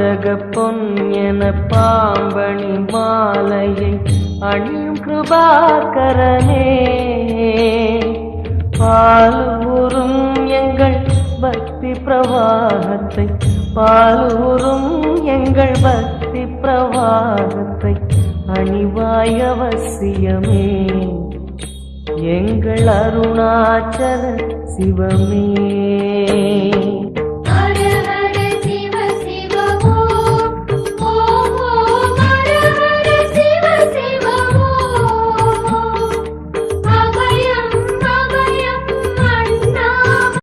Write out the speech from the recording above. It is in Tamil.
பாதக பொன் என பாம்பணி மாலையை அணியும் கிருபாகரனே, பாலூரும் எங்கள் பக்தி பிரவாகத்தை, பாலூரும் எங்கள் பக்தி பிரவாகத்தை அணிவாய் அவசியமே, எங்கள் அருணாச்சல சிவமே.